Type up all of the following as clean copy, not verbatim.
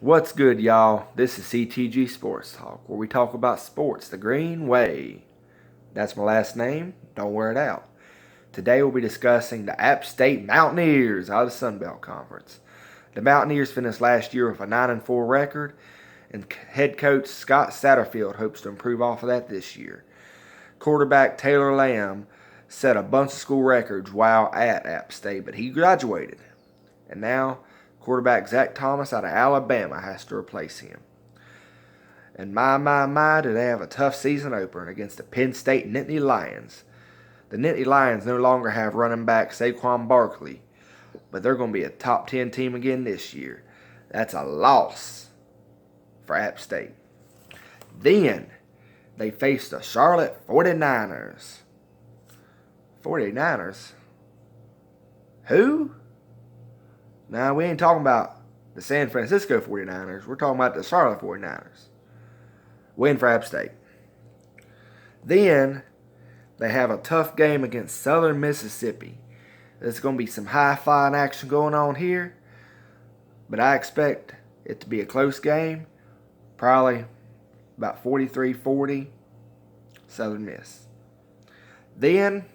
What's good, y'all? This is CTG Sports Talk, where we talk about sports the green way. That's my last name. Don't wear it out. Today we'll be discussing the App State Mountaineers out of the Sun Belt Conference. The Mountaineers finished last year with a 9-4 record, and head coach Scott Satterfield hopes to improve off of that this year. Quarterback Taylor Lamb set a bunch of school records while at App State, but he graduated. And now quarterback Zach Thomas out of Alabama has to replace him. And my, do they have a tough season opener against the Penn State Nittany Lions. The Nittany Lions no longer have running back Saquon Barkley, but they're going to be a top 10 team again this year. That's a loss for App State. Then they face the Charlotte 49ers. 49ers? Who? Now, we ain't talking about the San Francisco 49ers. We're talking about the Charlotte 49ers. Win for App State. Then they have a tough game against Southern Mississippi. There's going to be some high-flying action going on here, but I expect it to be a close game. Probably about 43-40, Southern Miss. Then,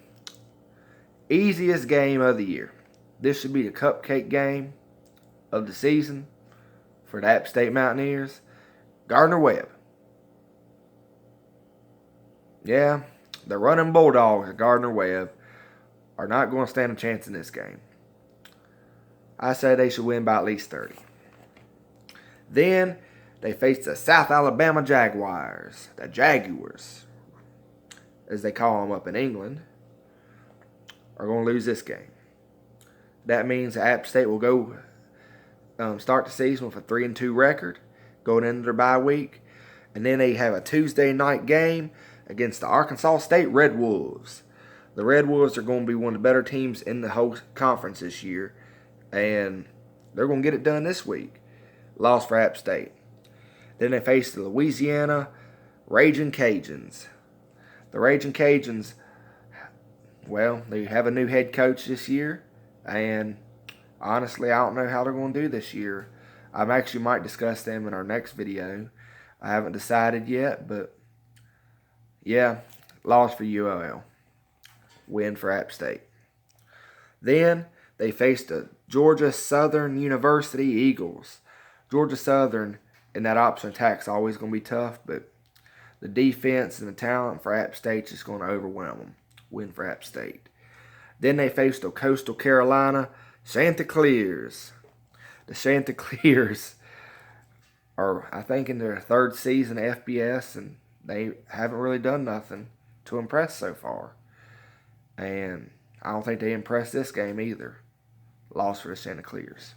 easiest game of the year. This should be the cupcake game of the season for the App State Mountaineers. Gardner-Webb. Yeah, the running Bulldogs at Gardner-Webb are not going to stand a chance in this game. I say they should win by at least 30. Then they face the South Alabama Jaguars, the Jaguars, as they call them up in England, are going to lose this game. That means App State will go start the season with a 3-2 record going into their bye week. And then they have a Tuesday night game against the Arkansas State Red Wolves. The Red Wolves are going to be one of the better teams in the whole conference this year. And they're going to get it done this week. Loss for App State. Then they face the Louisiana Raging Cajuns. The Raging Cajuns, well, they have a new head coach this year. And honestly, I don't know how they're going to do this year. I actually might discuss them in our next video. I haven't decided yet, but yeah, loss for UOL. Win for App State. Then they faced the Georgia Southern University Eagles. Georgia Southern in that option attack is always going to be tough, but the defense and the talent for App State is going to overwhelm them. Win for App State. Then they faced the Coastal Carolina Chanticleers. The Chanticleers are, I think, in their third season of FBS, and they haven't really done nothing to impress so far. And I don't think they impressed this game either. Loss for the Chanticleers.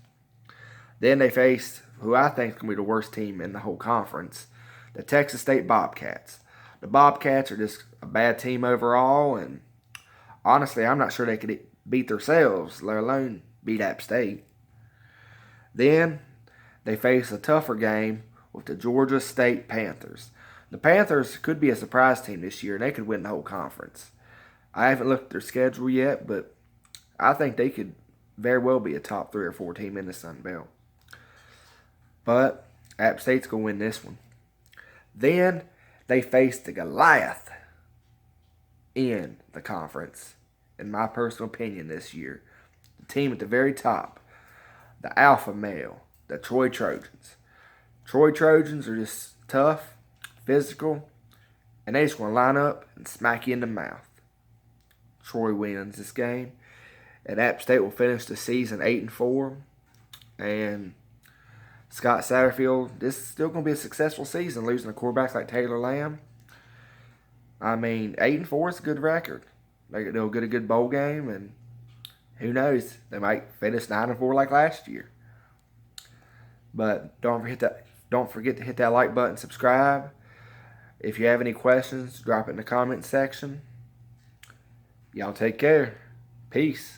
Then they faced who I think is going to be the worst team in the whole conference, the Texas State Bobcats. The Bobcats are just a bad team overall, and honestly, I'm not sure they could beat themselves, let alone beat App State. Then they face a tougher game with the Georgia State Panthers. The Panthers could be a surprise team this year, and they could win the whole conference. I haven't looked at their schedule yet, but I think they could very well be a top 3 or 4 team in the Sun Belt. But App State's going to win this one. Then they face the Goliath in the conference, in my personal opinion this year. The team at the very top, the alpha male, the Troy Trojans. Troy Trojans are just tough, physical, and they just want to line up and smack you in the mouth. Troy wins this game, and App State will finish the season 8-4. And Scott Satterfield, this is still going to be a successful season, losing to quarterbacks like Taylor Lamb. I mean, 8-4 is a good record. They'll get a good bowl game, and who knows? They might finish 9-4 like last year. But don't forget to hit that like button, subscribe. If you have any questions, drop it in the comment section. Y'all take care. Peace.